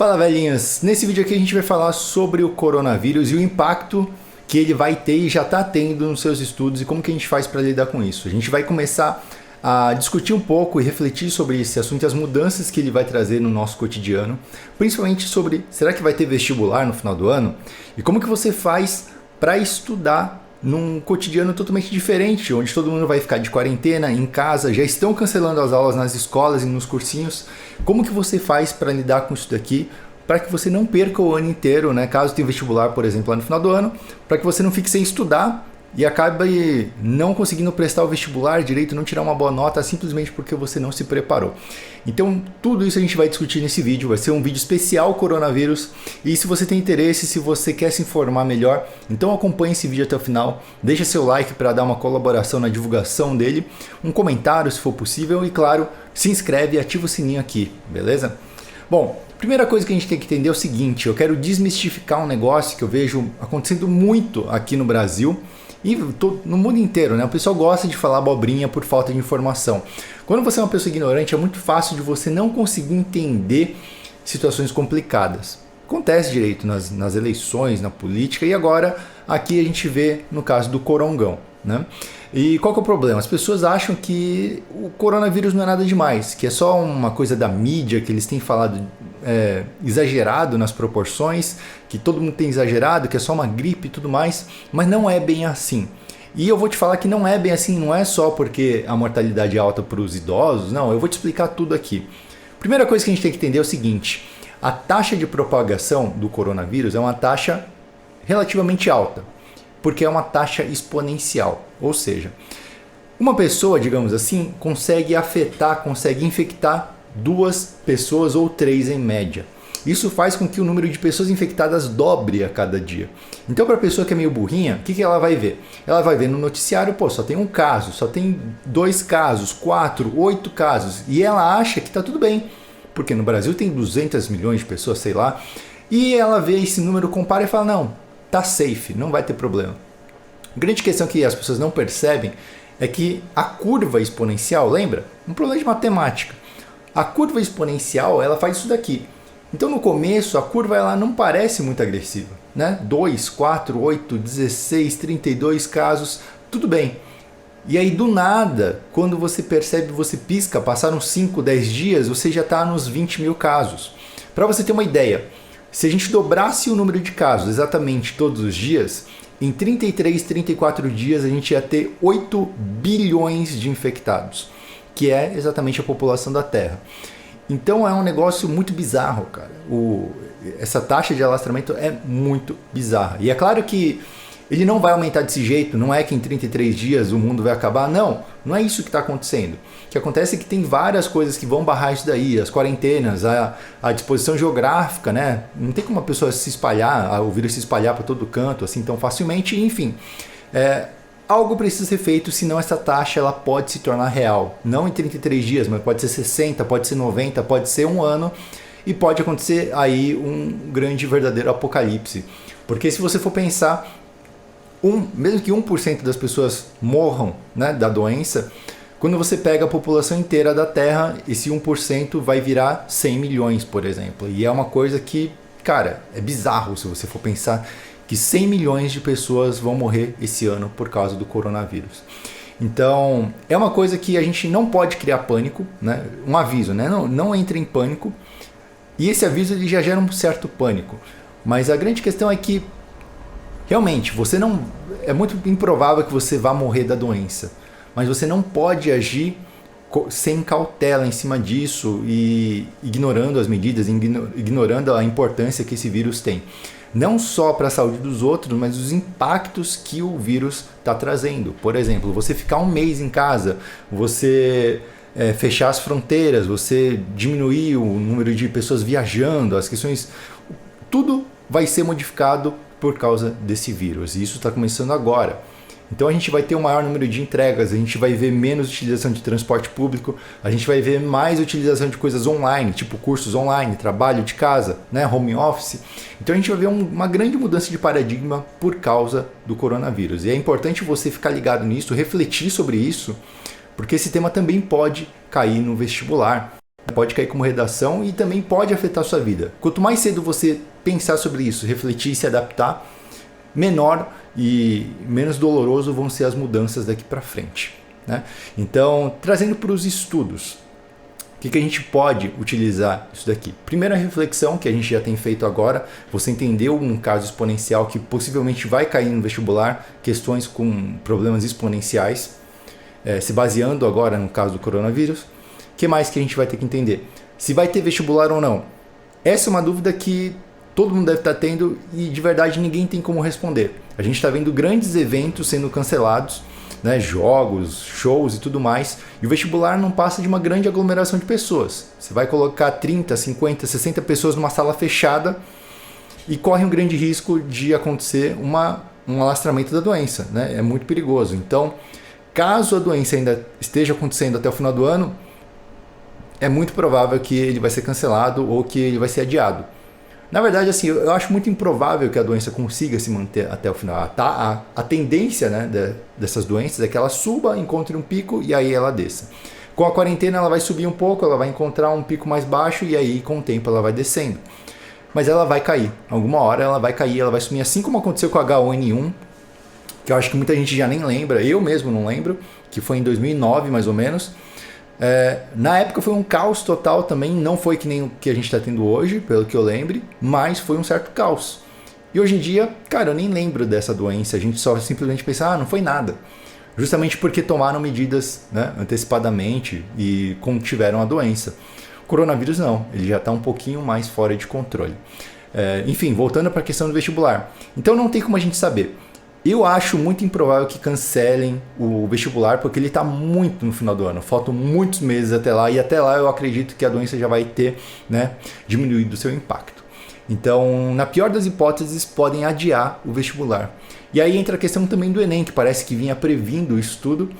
Fala, velhinhas! Nesse vídeo aqui a gente vai falar sobre o coronavírus e o impacto que ele vai ter e já está tendo nos seus estudos e como que a gente faz para lidar com isso. A gente vai começar a discutir um pouco e refletir sobre esse assunto e as mudanças que ele vai trazer no nosso cotidiano, principalmente sobre será que vai ter vestibular no final do ano e como que você faz para estudar num cotidiano totalmente diferente, onde todo mundo vai ficar de quarentena, em casa, já estão cancelando as aulas nas escolas e nos cursinhos. Como que você faz para lidar com isso daqui, para que você não perca o ano inteiro, né? Caso tenha vestibular, por exemplo, lá no final do ano, para que você não fique sem estudar e acabe não conseguindo prestar o vestibular direito, não tirar uma boa nota simplesmente porque você não se preparou. Então, tudo isso a gente vai discutir nesse vídeo, vai ser um vídeo especial coronavírus, e se você tem interesse, se você quer se informar melhor, então acompanhe esse vídeo até o final, deixa seu like para dar uma colaboração na divulgação dele, um comentário se for possível e, claro, se inscreve e ativa o sininho aqui, beleza? Bom, primeira coisa que a gente tem que entender é o seguinte, eu quero desmistificar um negócio que eu vejo acontecendo muito aqui no Brasil, e no mundo inteiro, né? O pessoal gosta de falar abobrinha por falta de informação. Quando você é uma pessoa ignorante, é muito fácil de você não conseguir entender situações complicadas. Acontece direito nas eleições, na política, e agora aqui a gente vê no caso do corongão, né? E qual que é o problema? As pessoas acham que o coronavírus não é nada demais, que é só uma coisa da mídia, que eles têm falado exagerado nas proporções, que todo mundo tem exagerado, que é só uma gripe e tudo mais, mas não é bem assim. E eu vou te falar que não é bem assim, não é só porque a mortalidade é alta para os idosos, não, eu vou te explicar tudo aqui. Primeira coisa que a gente tem que entender é o seguinte, a taxa de propagação do coronavírus é uma taxa relativamente alta, porque é uma taxa exponencial, ou seja, uma pessoa, digamos assim, consegue afetar, consegue infectar 2 pessoas ou 3 em média. Isso faz com que o número de pessoas infectadas dobre a cada dia. Então, para a pessoa que é meio burrinha, o que ela vai ver? Ela vai ver no noticiário, pô, só tem um caso, só tem 2 casos, 4, 8 casos, e ela acha que está tudo bem, porque no Brasil tem 200 milhões de pessoas, sei lá, e ela vê esse número, compara e fala, não, tá safe, não vai ter problema. A grande questão que as pessoas não percebem é que a curva exponencial, lembra? Um problema de matemática. A curva exponencial, ela faz isso daqui. Então, no começo, a curva ela não parece muito agressiva, né? 2, 4, 8, 16, 32 casos, tudo bem. E aí, do nada, quando você percebe, você pisca, passaram 5, 10 dias, você já está nos 20 mil casos. Para você ter uma ideia, se a gente dobrasse o número de casos exatamente todos os dias, em 33, 34 dias a gente ia ter 8 bilhões de infectados, que é exatamente a população da Terra. Então é um negócio muito bizarro, cara. Essa taxa de alastramento é muito bizarra. E é claro que ele não vai aumentar desse jeito, não é que em 33 dias o mundo vai acabar, não é isso que está acontecendo. O que acontece é que tem várias coisas que vão barrar isso daí, as quarentenas, a disposição geográfica, né? Não tem como uma pessoa se espalhar, o vírus se espalhar para todo canto assim tão facilmente, enfim. Algo precisa ser feito, senão essa taxa ela pode se tornar real. Não em 33 dias, mas pode ser 60, pode ser 90, pode ser um ano e pode acontecer aí um grande verdadeiro apocalipse. Porque se você for pensar, mesmo que 1% das pessoas morram, né, da doença, quando você pega a população inteira da Terra, esse 1% vai virar 100 milhões, por exemplo. E é uma coisa que, cara, é bizarro se você for pensar que 100 milhões de pessoas vão morrer esse ano por causa do coronavírus. Então, é uma coisa que a gente não pode criar pânico, né? Um aviso, né? Não entre em pânico. E esse aviso ele já gera um certo pânico. Mas a grande questão é que, realmente, é muito improvável que você vá morrer da doença. Mas você não pode agir sem cautela em cima disso e ignorando as medidas, ignorando a importância que esse vírus tem. Não só para a saúde dos outros, mas os impactos que o vírus está trazendo. Por exemplo, você ficar um mês em casa, você fechar as fronteiras, você diminuir o número de pessoas viajando, as questões, tudo vai ser modificado por causa desse vírus. E isso está começando agora. Então a gente vai ter um maior número de entregas, a gente vai ver menos utilização de transporte público, a gente vai ver mais utilização de coisas online, tipo cursos online, trabalho de casa, né, home office. Então a gente vai ver uma grande mudança de paradigma por causa do coronavírus. E é importante você ficar ligado nisso, refletir sobre isso, porque esse tema também pode cair no vestibular. pode cair como redação e também pode afetar a sua vida. Quanto mais cedo você pensar sobre isso, refletir e se adaptar, menor e menos doloroso vão ser as mudanças daqui para frente, né? Então, trazendo para os estudos, o que a gente pode utilizar isso daqui? Primeira reflexão que a gente já tem feito agora, você entendeu um caso exponencial que possivelmente vai cair no vestibular, questões com problemas exponenciais, se baseando agora no caso do coronavírus. O que mais que a gente vai ter que entender? Se vai ter vestibular ou não? Essa é uma dúvida que todo mundo deve estar tendo e de verdade ninguém tem como responder. A gente está vendo grandes eventos sendo cancelados, né, jogos, shows e tudo mais, e o vestibular não passa de uma grande aglomeração de pessoas. Você vai colocar 30, 50, 60 pessoas numa sala fechada e corre um grande risco de acontecer um alastramento da doença, né? É muito perigoso. Então, caso a doença ainda esteja acontecendo até o final do ano, é muito provável que ele vai ser cancelado ou que ele vai ser adiado. Na verdade, assim, eu acho muito improvável que a doença consiga se manter até o final. A tendência, né, dessas doenças é que ela suba, encontre um pico e aí ela desça. Com a quarentena ela vai subir um pouco, ela vai encontrar um pico mais baixo e aí com o tempo ela vai descendo. Mas ela vai cair. Alguma hora ela vai cair, ela vai sumir, assim como aconteceu com a H1N1, que eu acho que muita gente já nem lembra, eu mesmo não lembro, que foi em 2009 mais ou menos. Na época foi um caos total também, não foi que nem o que a gente está tendo hoje, pelo que eu lembre, mas foi um certo caos. E hoje em dia, cara, eu nem lembro dessa doença, a gente só simplesmente pensa, não foi nada. Justamente porque tomaram medidas, né, antecipadamente e contiveram a doença. O coronavírus não, ele já está um pouquinho mais fora de controle. Enfim, voltando para a questão do vestibular. Então não tem como a gente saber. Eu acho muito improvável que cancelem o vestibular, porque ele está muito no final do ano. Faltam muitos meses até lá, e até lá eu acredito que a doença já vai ter, né, diminuído o seu impacto. Então, na pior das hipóteses, podem adiar o vestibular. E aí entra a questão também do Enem, que parece que vinha previndo isso tudo.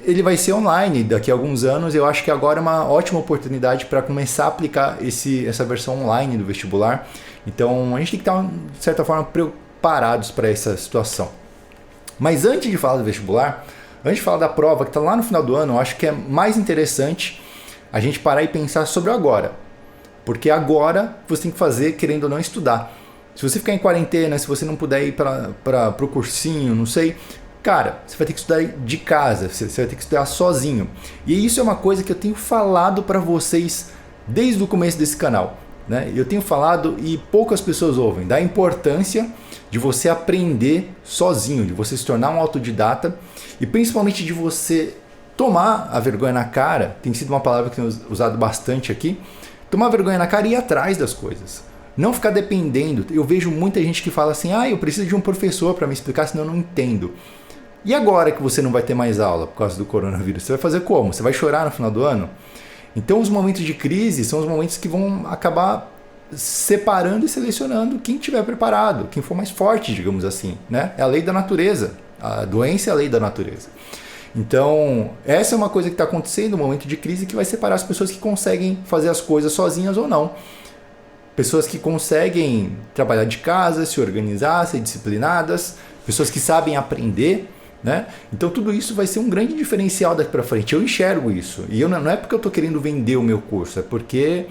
Ele vai ser online daqui a alguns anos. Eu acho que agora é uma ótima oportunidade para começar a aplicar essa versão online do vestibular. Então, a gente tem que estar, de certa forma, parados para essa situação. Mas antes de falar do vestibular, antes de falar da prova que está lá no final do ano, eu acho que é mais interessante a gente parar e pensar sobre o agora. Porque agora você tem que fazer, querendo ou não, estudar. Se você ficar em quarentena, se você não puder ir para o cursinho, não sei, cara, você vai ter que estudar de casa, você vai ter que estudar sozinho. E isso é uma coisa que eu tenho falado para vocês desde o começo desse canal. Eu tenho falado e poucas pessoas ouvem da importância de você aprender sozinho, de você se tornar um autodidata e principalmente de você tomar a vergonha na cara. Tem sido uma palavra que tenho usado bastante aqui. Tomar vergonha na cara e ir atrás das coisas. Não ficar dependendo. Eu vejo muita gente que fala assim, eu preciso de um professor para me explicar, senão eu não entendo. E agora que você não vai ter mais aula por causa do coronavírus? Você vai fazer como? Você vai chorar no final do ano? Então os momentos de crise são os momentos que vão acabar separando e selecionando quem estiver preparado, quem for mais forte, digamos assim, né? É a lei da natureza, a doença é a lei da natureza. Então essa é uma coisa que está acontecendo no momento de crise, que vai separar as pessoas que conseguem fazer as coisas sozinhas ou não. Pessoas que conseguem trabalhar de casa, se organizar, ser disciplinadas, pessoas que sabem aprender, né? Então tudo isso vai ser um grande diferencial daqui para frente. Eu enxergo isso. E não é porque eu estou querendo vender o meu curso, é porque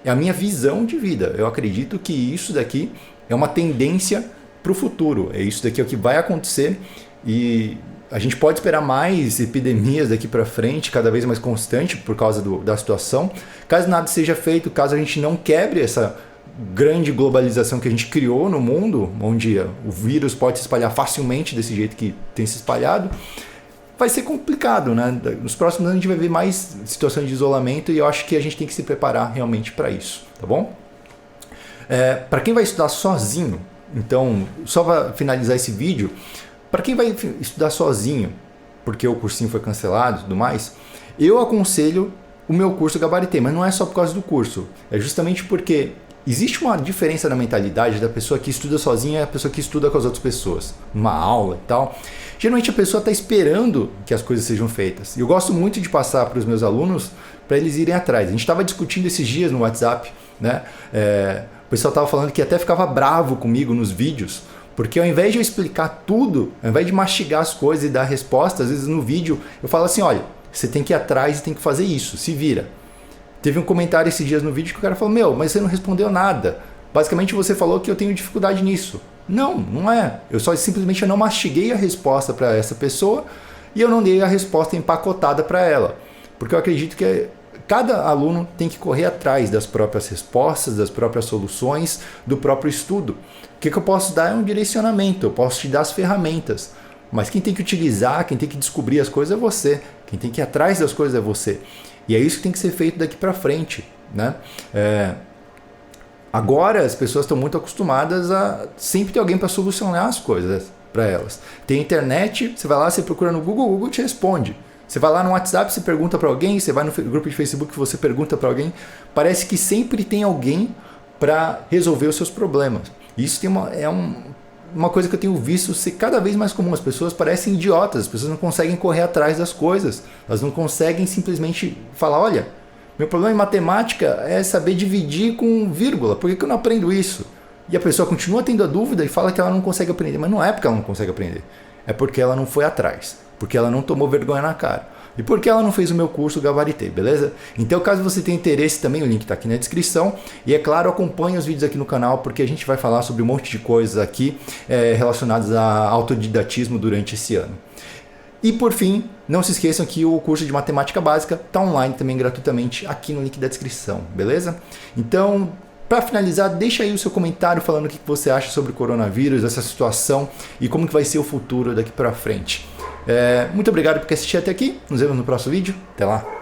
é a minha visão de vida. Eu acredito que isso daqui é uma tendência para o futuro. É isso daqui é o que vai acontecer e a gente pode esperar mais epidemias daqui para frente, cada vez mais constante por causa da situação. Caso nada seja feito, caso a gente não quebre essa grande globalização que a gente criou no mundo, onde o vírus pode se espalhar facilmente desse jeito que tem se espalhado, vai ser complicado, né? Nos próximos anos a gente vai ver mais situações de isolamento e eu acho que a gente tem que se preparar realmente para isso, tá bom? Para quem vai estudar sozinho, então, só para finalizar esse vídeo, para quem vai estudar sozinho, porque o cursinho foi cancelado e tudo mais, eu aconselho o meu curso Gabaritei, mas não é só por causa do curso, é justamente porque existe uma diferença na mentalidade da pessoa que estuda sozinha e a pessoa que estuda com as outras pessoas, uma aula e tal. Geralmente a pessoa está esperando que as coisas sejam feitas. E eu gosto muito de passar para os meus alunos para eles irem atrás. A gente estava discutindo esses dias no WhatsApp, né? O pessoal estava falando que até ficava bravo comigo nos vídeos, porque ao invés de eu explicar tudo, ao invés de mastigar as coisas e dar respostas, às vezes no vídeo eu falo assim, olha, você tem que ir atrás e tem que fazer isso, se vira. Teve um comentário esses dias no vídeo que o cara falou, meu, mas você não respondeu nada. Basicamente você falou que eu tenho dificuldade nisso. Não, não é. Eu só simplesmente não mastiguei a resposta para essa pessoa e eu não dei a resposta empacotada para ela. Porque eu acredito que cada aluno tem que correr atrás das próprias respostas, das próprias soluções, do próprio estudo. O que eu posso dar é um direcionamento, eu posso te dar as ferramentas. Mas quem tem que utilizar, quem tem que descobrir as coisas é você. Quem tem que ir atrás das coisas é você. E é isso que tem que ser feito daqui para frente, né? Agora as pessoas estão muito acostumadas a sempre ter alguém para solucionar as coisas para elas. Tem internet, você vai lá, você procura no Google, o Google te responde. Você vai lá no WhatsApp, você pergunta para alguém, você vai no grupo de Facebook, você pergunta para alguém. Parece que sempre tem alguém para resolver os seus problemas. Isso tem uma coisa que eu tenho visto ser cada vez mais comum. As pessoas parecem idiotas, as pessoas não conseguem correr atrás das coisas. Elas não conseguem simplesmente falar, olha, meu problema em matemática é saber dividir com vírgula. Por que eu não aprendo isso? E a pessoa continua tendo a dúvida e fala que ela não consegue aprender. Mas não é porque ela não consegue aprender. É porque ela não foi atrás. Porque ela não tomou vergonha na cara. E porque ela não fez o meu curso Gabaritei, beleza? Então, caso você tenha interesse também, o link está aqui na descrição. E é claro, acompanhe os vídeos aqui no canal, porque a gente vai falar sobre um monte de coisas aqui relacionadas a autodidatismo durante esse ano. E por fim, não se esqueçam que o curso de matemática básica está online também gratuitamente aqui no link da descrição, beleza? Então, para finalizar, deixa aí o seu comentário falando o que você acha sobre o coronavírus, essa situação e como que vai ser o futuro daqui para frente. Muito obrigado por assistir até aqui, nos vemos no próximo vídeo, até lá!